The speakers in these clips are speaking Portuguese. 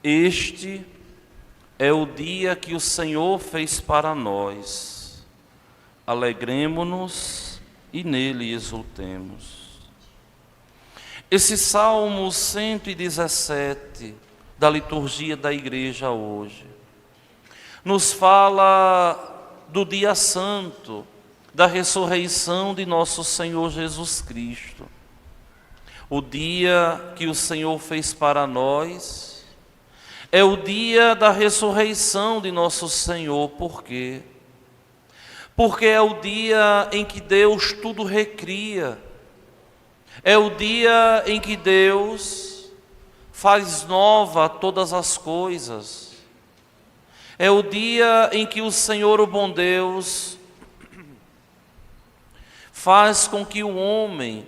Este é o dia que o Senhor fez para nós. Alegremo-nos e nele exultemos. Esse Salmo 117 da liturgia da igreja hoje nos fala do dia santo, da ressurreição de nosso Senhor Jesus Cristo. O dia que o Senhor fez para nós é o dia da ressurreição de nosso Senhor. Por quê? Porque é o dia em que Deus tudo recria. É o dia em que Deus faz nova todas as coisas. É o dia em que o Senhor, o bom Deus, faz com que o homem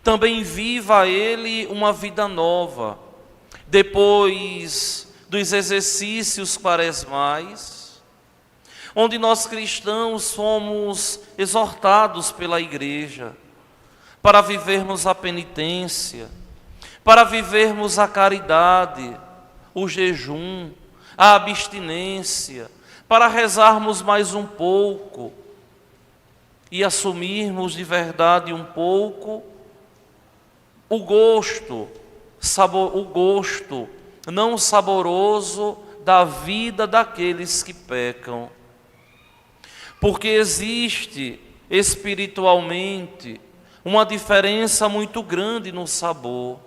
também viva ele uma vida nova. Depois dos exercícios quaresmais, onde nós cristãos fomos exortados pela igreja para vivermos a penitência, para vivermos a caridade, o jejum, a abstinência, para rezarmos mais um pouco e assumirmos de verdade um pouco o gosto não saboroso da vida daqueles que pecam. Porque existe espiritualmente uma diferença muito grande no sabor.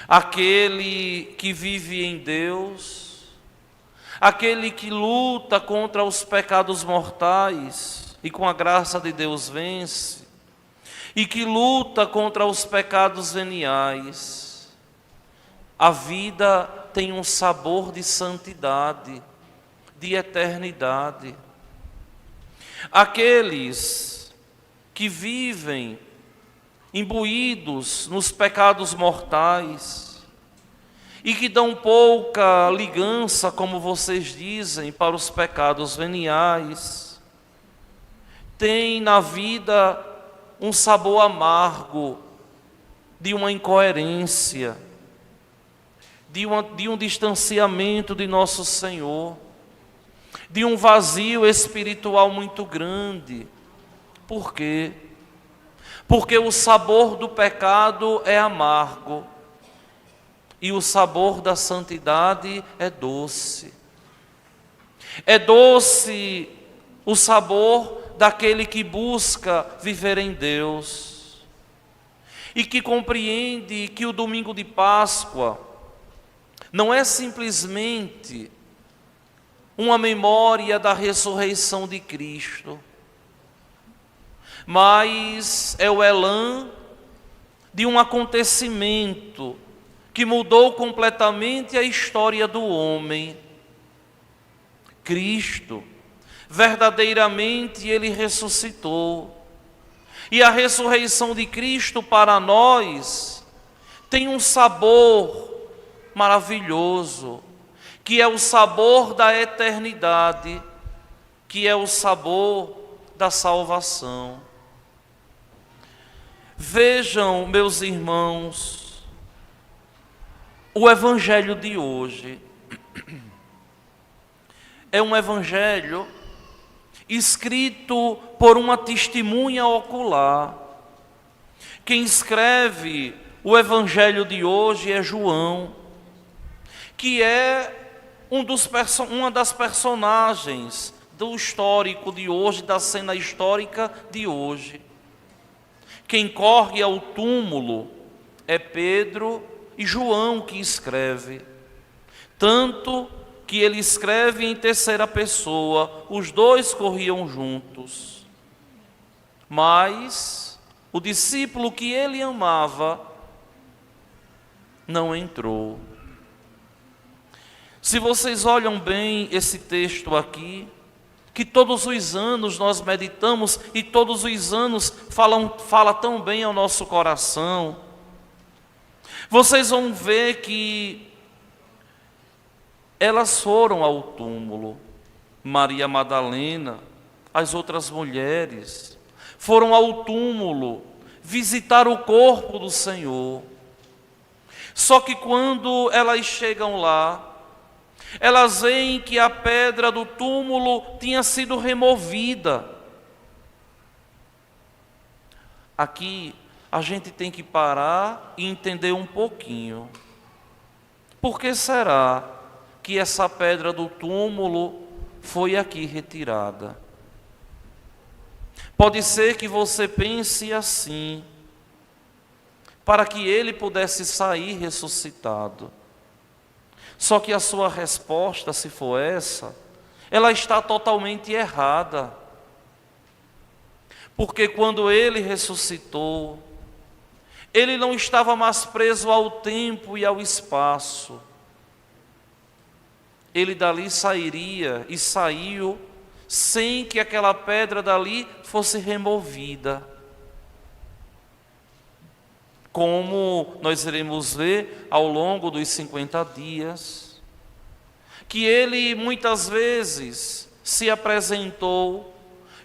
Aquele que vive em Deus, aquele que luta contra os pecados mortais e com a graça de Deus vence, e que luta contra os pecados veniais, a vida tem um sabor de santidade, de eternidade. Aqueles que vivem imbuídos nos pecados mortais e que dão pouca ligança, como vocês dizem, para os pecados veniais, têm na vida um sabor amargo de uma incoerência, de um distanciamento de nosso Senhor, de um vazio espiritual muito grande. Por quê? Porque o sabor do pecado é amargo e o sabor da santidade é doce. É doce o sabor daquele que busca viver em Deus e que compreende que o domingo de Páscoa não é simplesmente uma memória da ressurreição de Cristo, mas é o elan de um acontecimento que mudou completamente a história do homem. Cristo, verdadeiramente ele ressuscitou. E a ressurreição de Cristo para nós tem um sabor maravilhoso, que é o sabor da eternidade, que é o sabor da salvação. Vejam, meus irmãos, o evangelho de hoje é um evangelho escrito por uma testemunha ocular. Quem escreve o evangelho de hoje é João, que é uma das personagens do histórico de hoje, da cena histórica de hoje. Quem corre ao túmulo é Pedro e João que escreve. Tanto que ele escreve em terceira pessoa, os dois corriam juntos. Mas o discípulo que ele amava não entrou. Se vocês olham bem esse texto aqui, que todos os anos nós meditamos e todos os anos fala tão bem ao nosso coração, vocês vão ver que elas foram ao túmulo. Maria Madalena, as outras mulheres, foram ao túmulo visitar o corpo do Senhor. Só que quando elas chegam lá, elas veem que a pedra do túmulo tinha sido removida. Aqui a gente tem que parar e entender um pouquinho. Por que será que essa pedra do túmulo foi aqui retirada? Pode ser que você pense assim: para que ele pudesse sair ressuscitado. Só que a sua resposta, se for essa, ela está totalmente errada. Porque quando ele ressuscitou, ele não estava mais preso ao tempo e ao espaço. Ele dali sairia e saiu sem que aquela pedra dali fosse removida. Como nós iremos ver ao longo dos 50 dias, que ele muitas vezes se apresentou,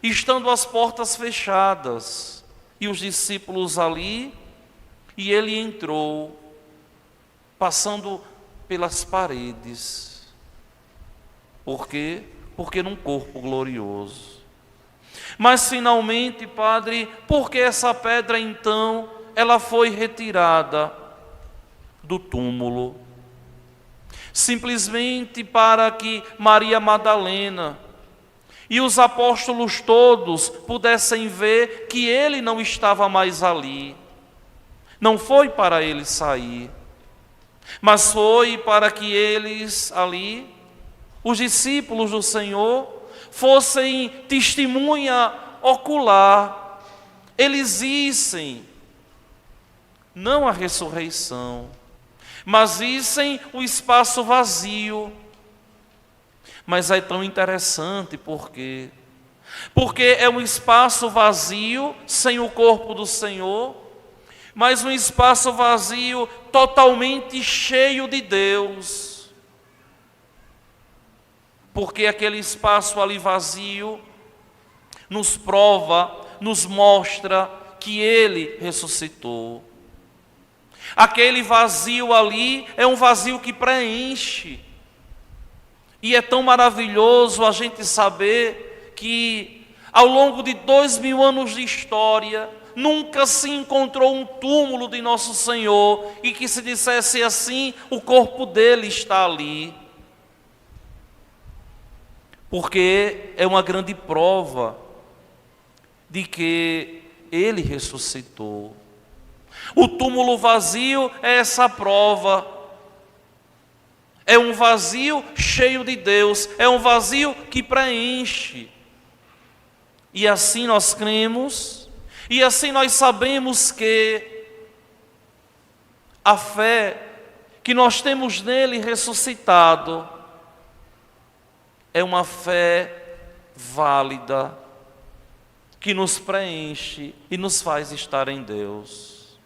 estando as portas fechadas, e os discípulos ali, e ele entrou, passando pelas paredes. Por quê? Porque num corpo glorioso. Mas finalmente, Padre, por que essa pedra então ela foi retirada do túmulo? Simplesmente para que Maria Madalena e os apóstolos todos pudessem ver que ele não estava mais ali. Não foi para ele sair, mas foi para que eles ali, os discípulos do Senhor, fossem testemunha ocular. Eles vissem não a ressurreição, mas vissem o espaço vazio. Mas é tão interessante porque é um espaço vazio, sem o corpo do Senhor, mas um espaço vazio totalmente cheio de Deus. Porque aquele espaço ali vazio nos prova, nos mostra que Ele ressuscitou. Aquele vazio ali é um vazio que preenche. E é tão maravilhoso a gente saber que ao longo de 2000 anos de história, nunca se encontrou um túmulo de nosso Senhor e que se dissesse assim, o corpo dele está ali. Porque é uma grande prova de que ele ressuscitou. O túmulo vazio é essa prova. É um vazio cheio de Deus, é um vazio que preenche. E assim nós cremos, e assim nós sabemos que a fé que nós temos nele ressuscitado é uma fé válida, que nos preenche e nos faz estar em Deus.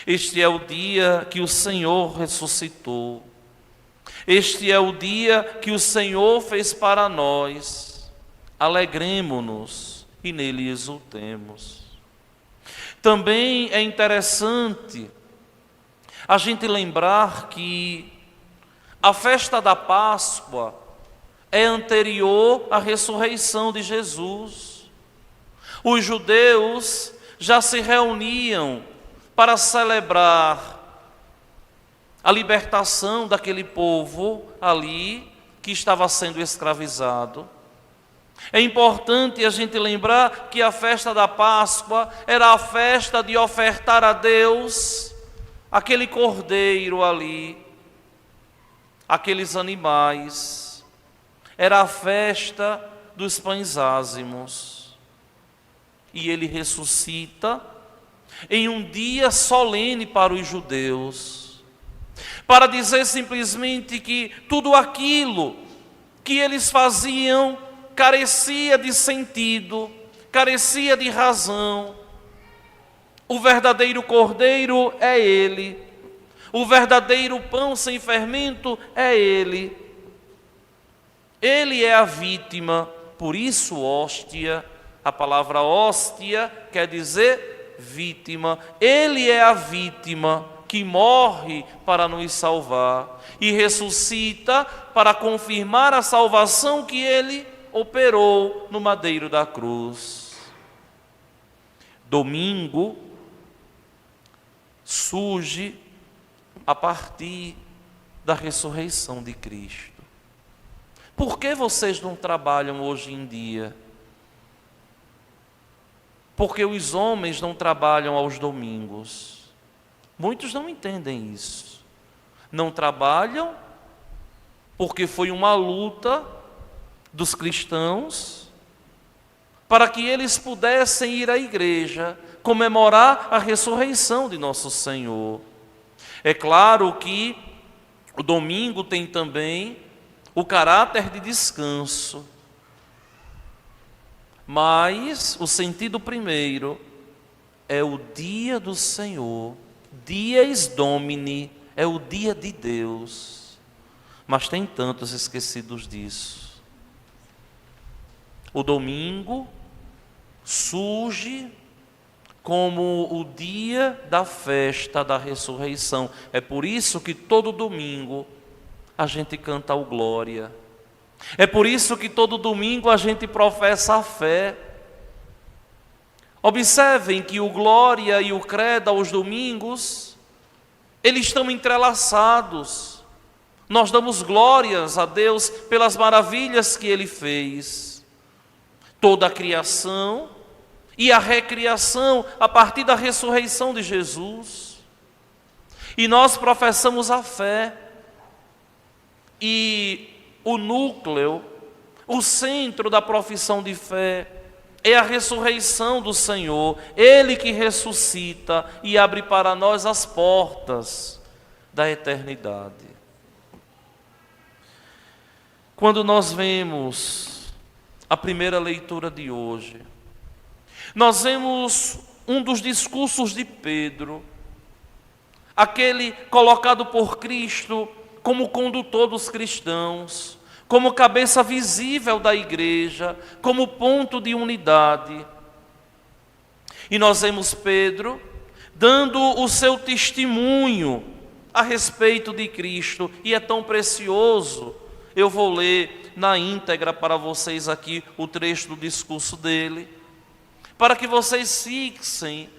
Este é o dia que o Senhor ressuscitou. Este é o dia que o Senhor fez para nós. Alegremo-nos e nele exultemos. Também é interessante a gente lembrar que a festa da Páscoa é anterior à ressurreição de Jesus. Os judeus já se reuniam para celebrar a libertação daquele povo ali que estava sendo escravizado. É importante a gente lembrar que a festa da Páscoa era a festa de ofertar a Deus aquele cordeiro ali, aqueles animais. Era a festa dos pães ázimos. E ele ressuscita em um dia solene para os judeus, para dizer simplesmente que tudo aquilo que eles faziam carecia de sentido, carecia de razão. O verdadeiro cordeiro é Ele, o verdadeiro pão sem fermento é Ele. Ele é a vítima, por isso hóstia, a palavra hóstia quer dizer vítima. Ele é a vítima que morre para nos salvar e ressuscita para confirmar a salvação que ele operou no madeiro da cruz. Domingo surge a partir da ressurreição de Cristo. Por que vocês não trabalham hoje em dia? Porque os homens não trabalham aos domingos. Muitos não entendem isso. Não trabalham porque foi uma luta dos cristãos para que eles pudessem ir à igreja comemorar a ressurreição de nosso Senhor. É claro que o domingo tem também o caráter de descanso, mas o sentido primeiro é o dia do Senhor, dies Domini, é o dia de Deus. Mas tem tantos esquecidos disso. O domingo surge como o dia da festa da ressurreição. É por isso que todo domingo a gente canta o glória. É por isso que todo domingo a gente professa a fé. Observem que o glória e o credo aos domingos, eles estão entrelaçados. Nós damos glórias a Deus pelas maravilhas que Ele fez. Toda a criação e a recriação a partir da ressurreição de Jesus. E nós professamos a fé. E o núcleo, o centro da profissão de fé é a ressurreição do Senhor. Ele que ressuscita e abre para nós as portas da eternidade. Quando nós vemos a primeira leitura de hoje, nós vemos um dos discursos de Pedro, aquele colocado por Cristo como condutor dos cristãos, como cabeça visível da igreja, como ponto de unidade. E nós vemos Pedro dando o seu testemunho a respeito de Cristo, e é tão precioso. Eu vou ler na íntegra para vocês aqui o trecho do discurso dele, para que vocês fixem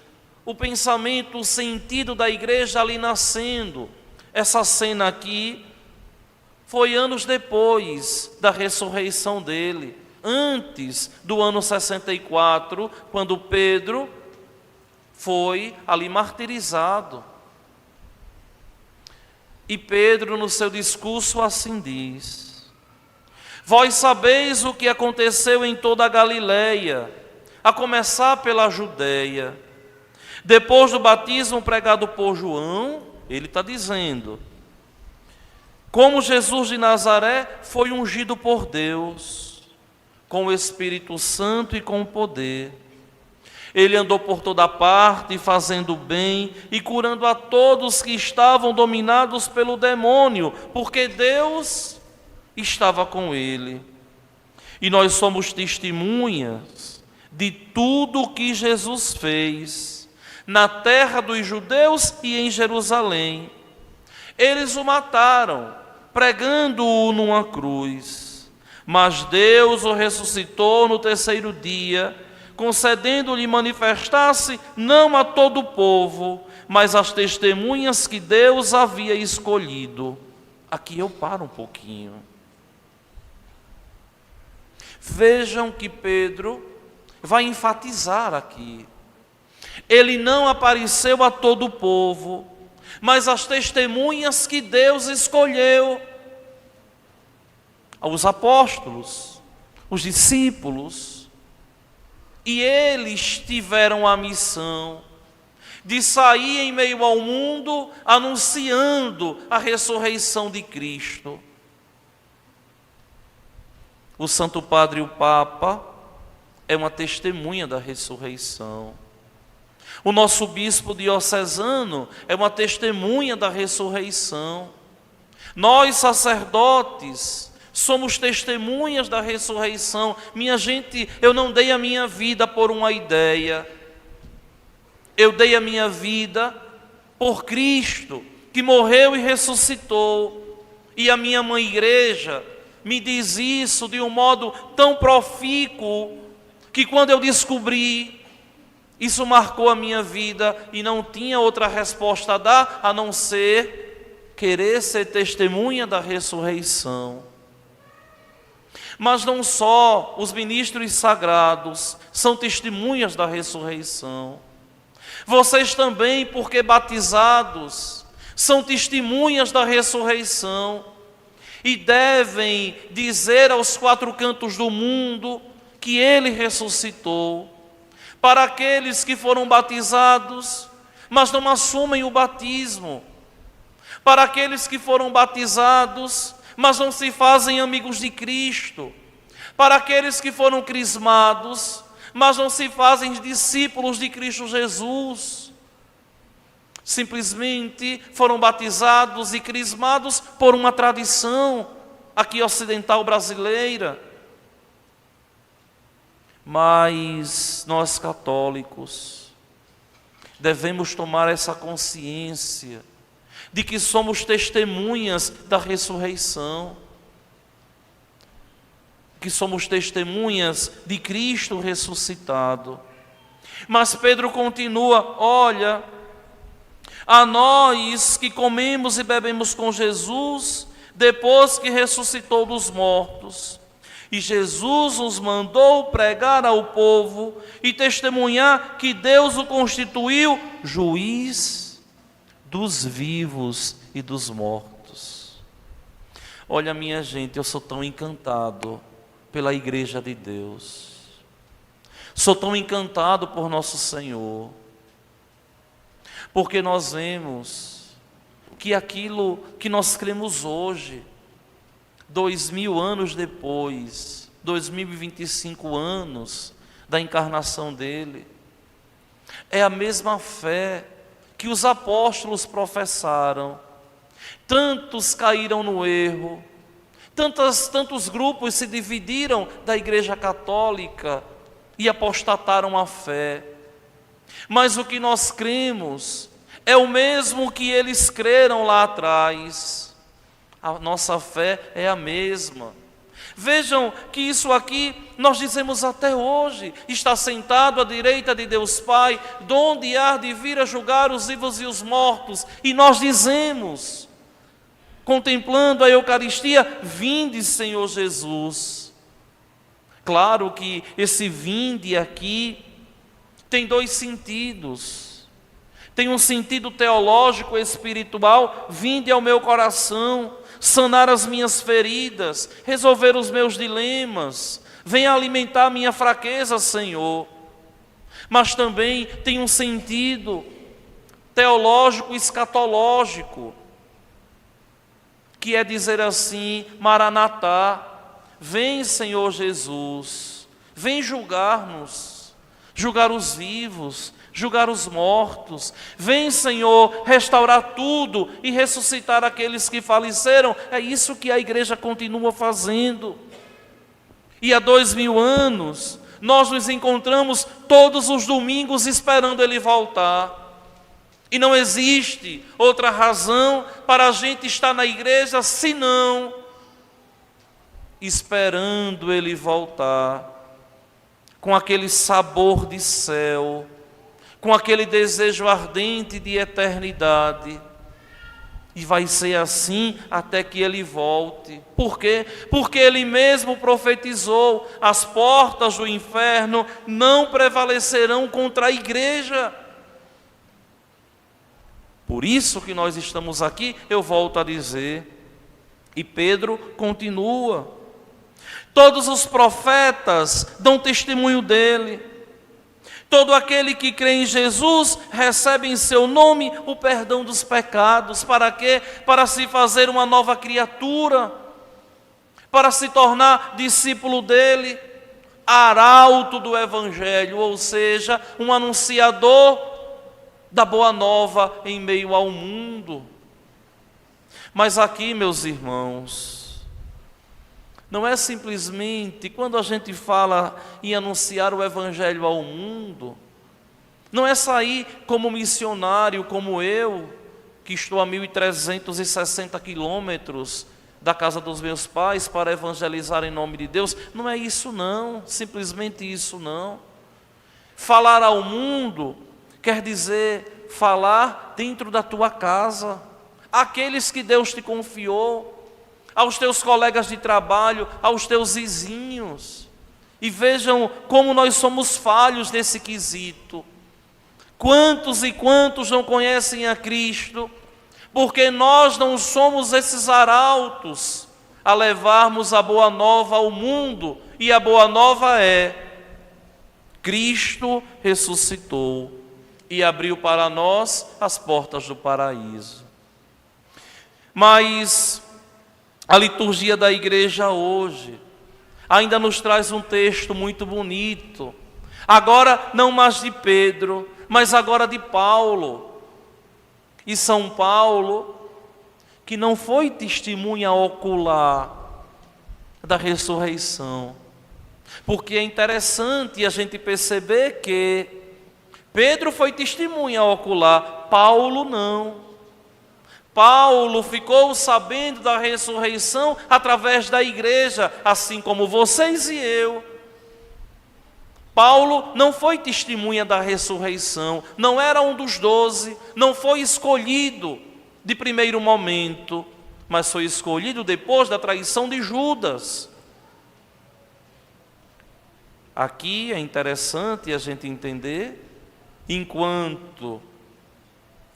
o pensamento, o sentido da igreja ali nascendo. Essa cena aqui foi anos depois da ressurreição dele, antes do ano 64, quando Pedro foi ali martirizado. E Pedro, no seu discurso, assim diz: vós sabeis o que aconteceu em toda a Galileia, a começar pela Judeia. Depois do batismo pregado por João, ele está dizendo, como Jesus de Nazaré foi ungido por Deus, com o Espírito Santo e com poder. Ele andou por toda parte, fazendo bem e curando a todos que estavam dominados pelo demônio, porque Deus estava com ele. E nós somos testemunhas de tudo o que Jesus fez na terra dos judeus e em Jerusalém. Eles o mataram, pregando-o numa cruz, mas Deus o ressuscitou no terceiro dia, concedendo-lhe manifestar-se não a todo o povo, mas às testemunhas que Deus havia escolhido. Aqui eu paro um pouquinho. Vejam que Pedro vai enfatizar aqui. Ele não apareceu a todo o povo, mas as testemunhas que Deus escolheu, aos apóstolos, os discípulos, e eles tiveram a missão de sair em meio ao mundo anunciando a ressurreição de Cristo. O Santo Padre, o Papa, é uma testemunha da ressurreição. O nosso bispo diocesano é uma testemunha da ressurreição. Nós, sacerdotes, somos testemunhas da ressurreição. Minha gente, eu não dei a minha vida por uma ideia. Eu dei a minha vida por Cristo, que morreu e ressuscitou. E a minha mãe igreja me diz isso de um modo tão profícuo, que quando eu descobri, isso marcou a minha vida e não tinha outra resposta a dar, a não ser querer ser testemunha da ressurreição. Mas não só os ministros sagrados são testemunhas da ressurreição. Vocês também, porque batizados, são testemunhas da ressurreição e devem dizer aos quatro cantos do mundo que Ele ressuscitou. Para aqueles que foram batizados, mas não assumem o batismo. Para aqueles que foram batizados, mas não se fazem amigos de Cristo. Para aqueles que foram crismados, mas não se fazem discípulos de Cristo Jesus. Simplesmente foram batizados e crismados por uma tradição aqui ocidental brasileira. Mas nós católicos devemos tomar essa consciência de que somos testemunhas da ressurreição, que somos testemunhas de Cristo ressuscitado. Mas Pedro continua: olha, a nós que comemos e bebemos com Jesus, depois que ressuscitou dos mortos, e Jesus nos mandou pregar ao povo e testemunhar que Deus o constituiu juiz dos vivos e dos mortos. Olha, minha gente, eu sou tão encantado pela Igreja de Deus. Sou tão encantado por nosso Senhor. Porque nós vemos que aquilo que nós cremos hoje, 2000 anos depois, 2025 anos da encarnação dele, é a mesma fé que os apóstolos professaram. Tantos caíram no erro, tantos grupos se dividiram da Igreja Católica e apostataram a fé. Mas o que nós cremos é o mesmo que eles creram lá atrás. A nossa fé é a mesma. Vejam que isso aqui nós dizemos até hoje: está sentado à direita de Deus Pai, donde há de vir a julgar os vivos e os mortos. E nós dizemos, contemplando a Eucaristia: vinde, Senhor Jesus. Claro que esse vinde aqui tem dois sentidos. Tem um sentido teológico e espiritual: vinde ao meu coração, sanar as minhas feridas, resolver os meus dilemas, venha alimentar a minha fraqueza, Senhor. Mas também tem um sentido teológico e escatológico, que é dizer assim: Maranatá, vem, Senhor Jesus, vem julgar-nos, julgar os vivos, julgar os mortos. Vem, Senhor, restaurar tudo e ressuscitar aqueles que faleceram. É isso que a igreja continua fazendo. E há 2000 anos, nós nos encontramos todos os domingos esperando Ele voltar. E não existe outra razão para a gente estar na igreja senão esperando Ele voltar, com aquele sabor de céu, com aquele desejo ardente de eternidade. E vai ser assim até que Ele volte. Por quê? Porque Ele mesmo profetizou: as portas do inferno não prevalecerão contra a igreja. Por isso que nós estamos aqui, eu volto a dizer. E Pedro continua: todos os profetas dão testemunho dele. Todo aquele que crê em Jesus recebe em seu nome o perdão dos pecados. Para quê? Para se fazer uma nova criatura, para se tornar discípulo dele, arauto do Evangelho, ou seja, um anunciador da boa nova em meio ao mundo. Mas aqui, meus irmãos, não é simplesmente, quando a gente fala em anunciar o Evangelho ao mundo, Não é sair como missionário, como eu, que estou a 1.360 quilômetros da casa dos meus pais para evangelizar em nome de Deus. Não é isso não, simplesmente isso não. Falar ao mundo quer dizer falar dentro da tua casa, àqueles que Deus te confiou, aos teus colegas de trabalho, aos teus vizinhos. E vejam como nós somos falhos nesse quesito. Quantos e quantos não conhecem a Cristo, porque nós não somos esses arautos a levarmos a boa nova ao mundo, e a boa nova é: Cristo ressuscitou e abriu para nós as portas do paraíso. Mas a liturgia da igreja hoje ainda nos traz um texto muito bonito, agora não mais de Pedro, mas agora de Paulo. E São Paulo, que não foi testemunha ocular da ressurreição, porque é interessante a gente perceber que Pedro foi testemunha ocular, Paulo não. Paulo ficou sabendo da ressurreição através da igreja, assim como vocês e eu. Paulo não foi testemunha da ressurreição, não era um dos 12, não foi escolhido de primeiro momento, mas foi escolhido depois da traição de Judas. Aqui é interessante a gente entender, enquanto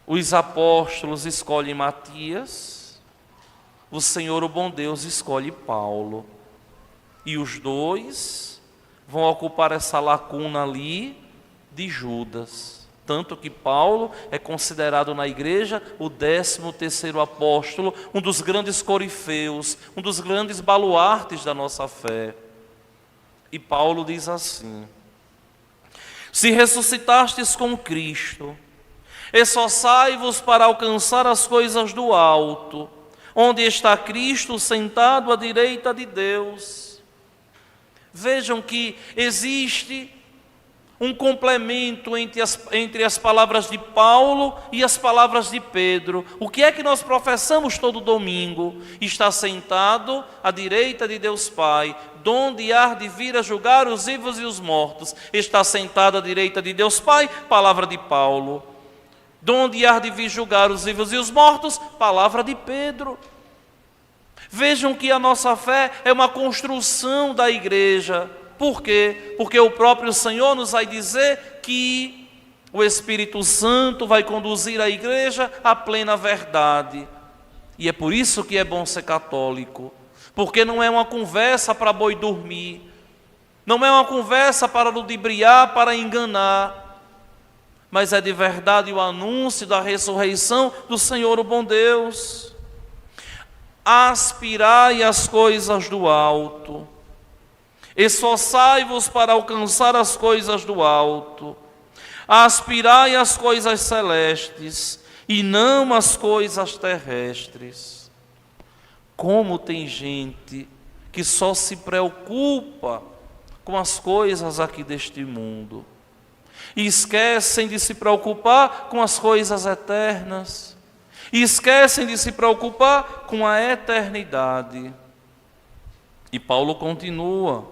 os apóstolos escolhem Matias, o Senhor, o bom Deus, escolhe Paulo. E os dois vão ocupar essa lacuna ali de Judas. Tanto que Paulo é considerado na igreja o 13º apóstolo, um dos grandes corifeus, um dos grandes baluartes da nossa fé. E Paulo diz assim: se ressuscitastes com Cristo, esforçai-vos para alcançar as coisas do alto, onde está Cristo sentado à direita de Deus. Vejam que existe um complemento entre as palavras de Paulo e as palavras de Pedro. O que é que nós professamos todo domingo? Está sentado à direita de Deus Pai, donde há de vir a julgar os vivos e os mortos. Está sentado à direita de Deus Pai, palavra de Paulo. Donde há de vir julgar os vivos e os mortos, palavra de Pedro. Vejam que a nossa fé é uma construção da igreja. Por quê? Porque o próprio Senhor nos vai dizer que o Espírito Santo vai conduzir a igreja à plena verdade. E é por isso que é bom ser católico, porque não é uma conversa para boi dormir, não é uma conversa para ludibriar, para enganar, mas é de verdade o anúncio da ressurreição do Senhor, o bom Deus. Aspirai as coisas do alto, esforçai-vos para alcançar as coisas do alto, aspirai as coisas celestes e não as coisas terrestres. Como tem gente que só se preocupa com as coisas aqui deste mundo e esquecem de se preocupar com as coisas eternas. E esquecem de se preocupar com a eternidade. E Paulo continua: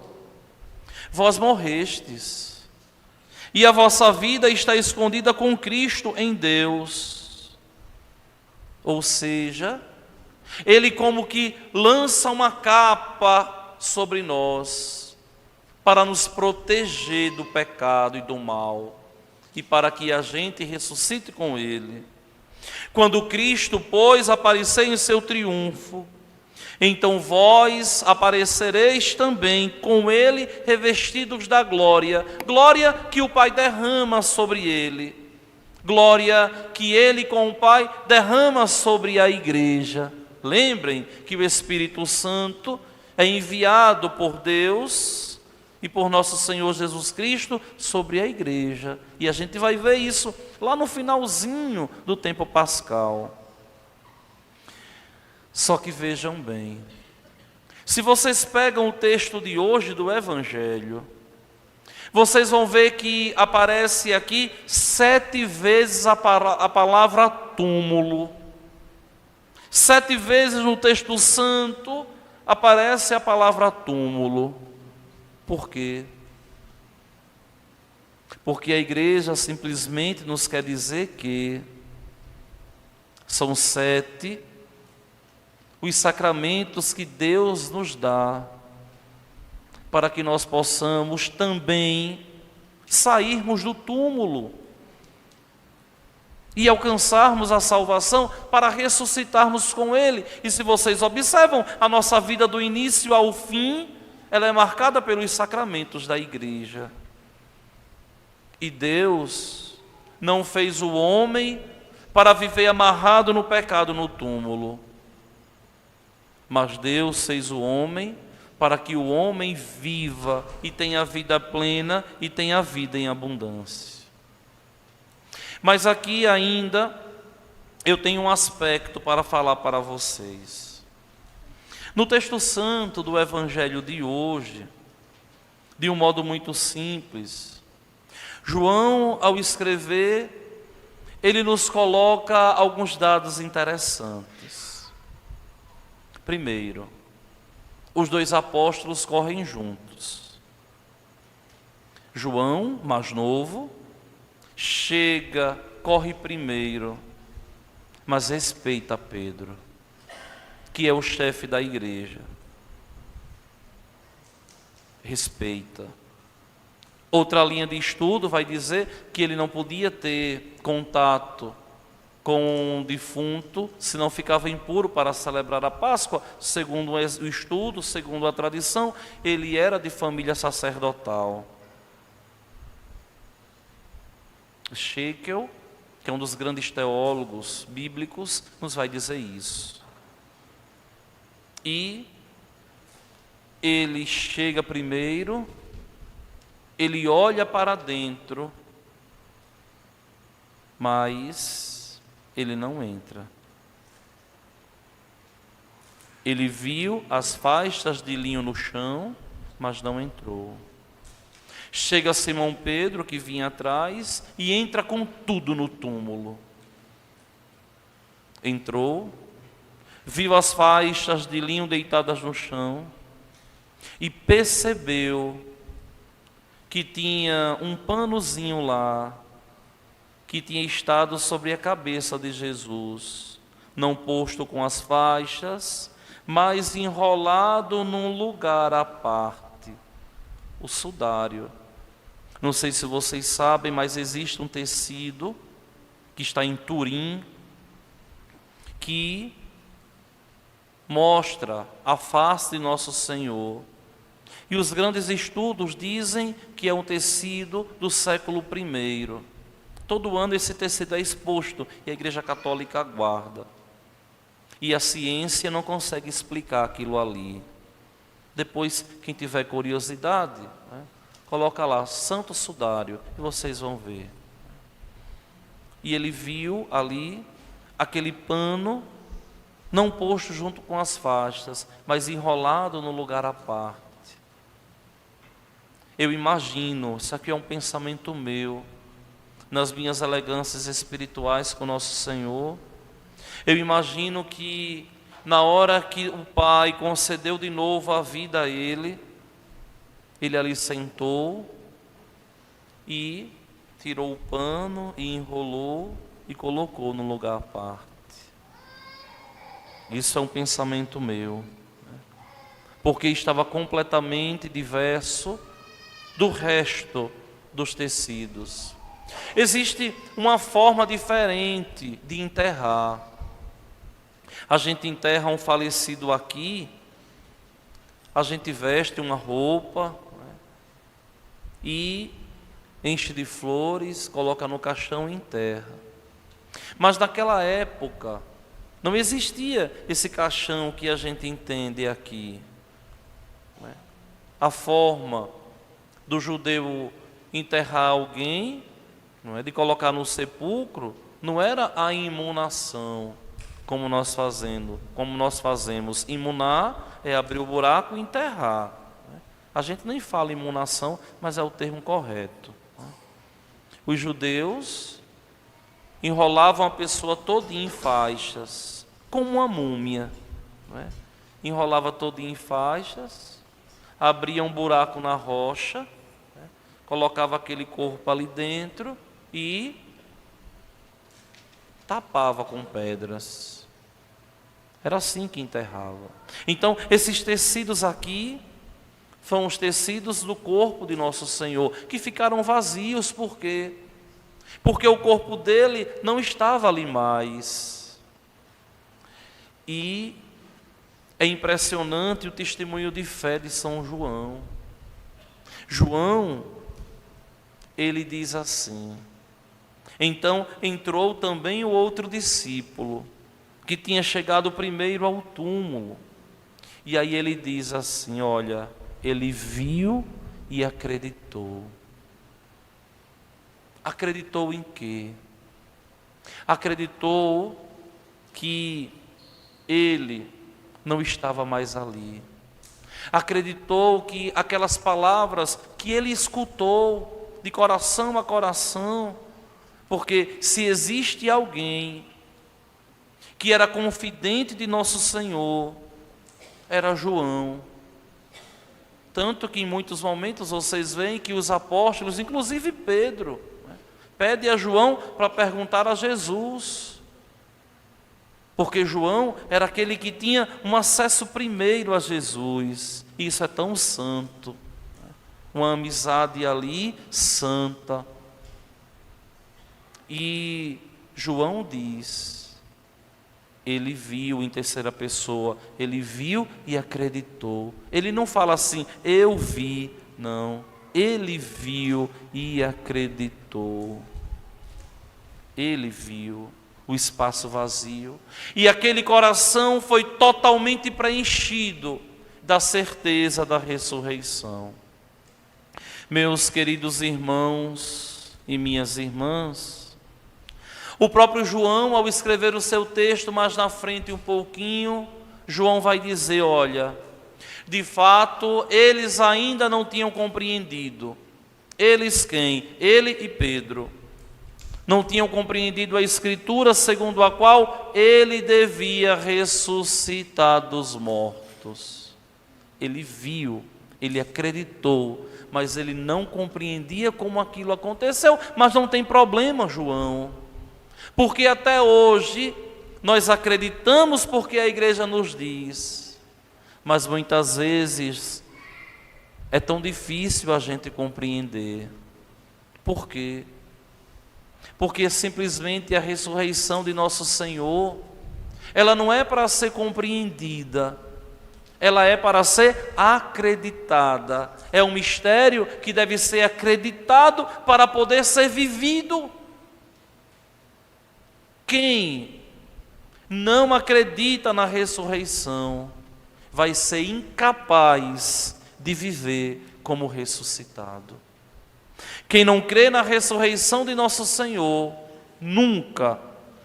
vós morrestes, e a vossa vida está escondida com Cristo em Deus. Ou seja, Ele como que lança uma capa sobre nós, para nos proteger do pecado e do mal, e para que a gente ressuscite com Ele. Quando Cristo, pois, aparecer em seu triunfo, então vós aparecereis também com Ele revestidos da glória, glória que o Pai derrama sobre Ele, glória que Ele com o Pai derrama sobre a igreja. Lembrem que o Espírito Santo é enviado por Deus e por nosso Senhor Jesus Cristo sobre a igreja. E a gente vai ver isso lá no finalzinho do tempo pascal. Só que vejam bem, se vocês pegam o texto de hoje do Evangelho, vocês vão ver que aparece aqui 7 vezes a palavra túmulo. 7 vezes no texto santo aparece a palavra túmulo. Por quê? Porque a igreja simplesmente nos quer dizer que são 7 os sacramentos que Deus nos dá para que nós possamos também sairmos do túmulo e alcançarmos a salvação para ressuscitarmos com Ele. E se vocês observam, a nossa vida do início ao fim, ela é marcada pelos sacramentos da igreja. E Deus não fez o homem para viver amarrado no pecado no túmulo, mas Deus fez o homem para que o homem viva e tenha vida plena e tenha vida em abundância. Mas aqui ainda eu tenho um aspecto para falar para vocês. No texto santo do Evangelho de hoje, de um modo muito simples, João, ao escrever, ele nos coloca alguns dados interessantes. Primeiro, os 2 apóstolos correm juntos. João, mais novo, chega, corre primeiro, mas respeita Pedro, que é o chefe da igreja. Respeita. Outra linha de estudo vai dizer que ele não podia ter contato com um defunto, senão ficava impuro para celebrar a Páscoa. Segundo o estudo, segundo a tradição, ele era de família sacerdotal. Shekel, que é um dos grandes teólogos bíblicos, nos vai dizer isso. E ele chega primeiro, ele olha para dentro, mas ele não entra. Ele viu as faixas de linho no chão, mas não entrou. Chega Simão Pedro, que vinha atrás, e entra com tudo no túmulo. Entrou, viu as faixas de linho deitadas no chão e percebeu que tinha um panozinho lá, que tinha estado sobre a cabeça de Jesus, não posto com as faixas, mas enrolado num lugar à parte, o sudário. Não sei se vocês sabem, mas existe um tecido que está em Turim, que mostra a face de Nosso Senhor. E os grandes estudos dizem que é um tecido do século I. Todo ano esse tecido é exposto e a Igreja Católica guarda. E a ciência não consegue explicar aquilo ali. Depois, quem tiver curiosidade, coloca lá, Santo Sudário, e vocês vão ver. E ele viu ali aquele pano, não posto junto com as faixas, mas enrolado no lugar à parte. Eu imagino, isso aqui é um pensamento meu, nas minhas elegâncias espirituais com Nosso Senhor, eu imagino que na hora que o Pai concedeu de novo a vida a ele ali sentou e tirou o pano e enrolou e colocou no lugar à parte. Isso é um pensamento meu, porque estava completamente diverso do resto dos tecidos. Existe uma forma diferente de enterrar. A gente enterra um falecido aqui, a gente veste uma roupa, e enche de flores, coloca no caixão e enterra. Mas naquela época não existia esse caixão que a gente entende aqui. A forma do judeu enterrar alguém, não é, de colocar no sepulcro, não era a imumação, como nós fazemos. Imunar é abrir o buraco e enterrar. A gente nem fala imunação, mas é o termo correto. Os judeus enrolavam a pessoa todinha em faixas, como uma múmia, não é? Enrolava todinha em faixas, abria um buraco na rocha, né? Colocava aquele corpo ali dentro e tapava com pedras. Era assim que enterrava. Então, esses tecidos aqui foram os tecidos do corpo de nosso Senhor, que ficaram vazios. Por quê? Porque o corpo dele não estava ali mais. E é impressionante o testemunho de fé de São João. João, ele diz assim: então entrou também o outro discípulo, que tinha chegado primeiro ao túmulo. E aí ele diz assim, olha, ele viu e acreditou. Acreditou em quê? Acreditou que ele não estava mais ali. Acreditou que aquelas palavras que ele escutou de coração a coração, porque se existe alguém que era confidente de nosso Senhor, era João. Tanto que em muitos momentos vocês veem que os apóstolos, inclusive Pedro, pede a João para perguntar a Jesus. Porque João era aquele que tinha um acesso primeiro a Jesus. Isso é tão santo. Uma amizade ali santa. E João diz, ele viu em terceira pessoa, ele viu e acreditou. Ele não fala assim, eu vi, não. Ele viu e acreditou. Ele viu o espaço vazio. E aquele coração foi totalmente preenchido da certeza da ressurreição. Meus queridos irmãos e minhas irmãs, o próprio João, ao escrever o seu texto, mais na frente um pouquinho, João vai dizer, olha, de fato, eles ainda não tinham compreendido. Eles quem? Ele e Pedro. Não tinham compreendido a Escritura, segundo a qual ele devia ressuscitar dos mortos. Ele viu, ele acreditou, mas ele não compreendia como aquilo aconteceu. Mas não tem problema, João, porque até hoje nós acreditamos porque a igreja nos diz, mas muitas vezes é tão difícil a gente compreender. Por quê? Porque simplesmente a ressurreição de nosso Senhor, ela não é para ser compreendida, ela é para ser acreditada. É um mistério que deve ser acreditado para poder ser vivido. Quem não acredita na ressurreição vai ser incapaz de viver como ressuscitado. Quem não crê na ressurreição de nosso Senhor nunca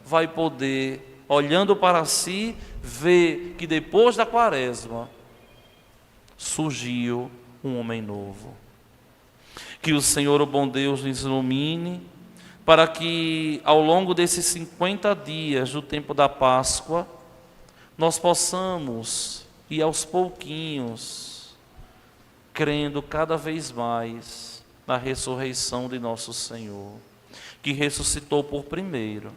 vai poder, olhando para si, ver que depois da quaresma surgiu um homem novo. Que o Senhor, o bom Deus, nos ilumine, para que ao longo desses 50 dias do tempo da Páscoa, nós possamos ir aos pouquinhos, crendo cada vez mais na ressurreição de nosso Senhor, que ressuscitou por primeiro,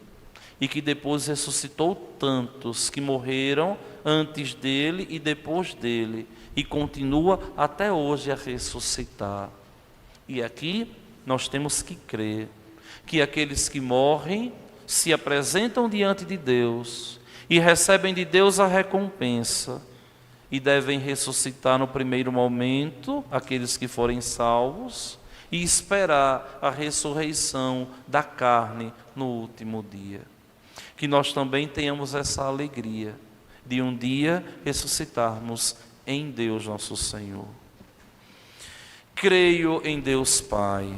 e que depois ressuscitou tantos que morreram antes dele e depois dele, e continua até hoje a ressuscitar. E aqui nós temos que crer que aqueles que morrem se apresentam diante de Deus e recebem de Deus a recompensa, e devem ressuscitar no primeiro momento aqueles que forem salvos e esperar a ressurreição da carne no último dia. Que nós também tenhamos essa alegria de um dia ressuscitarmos em Deus nosso Senhor. Creio em Deus Pai,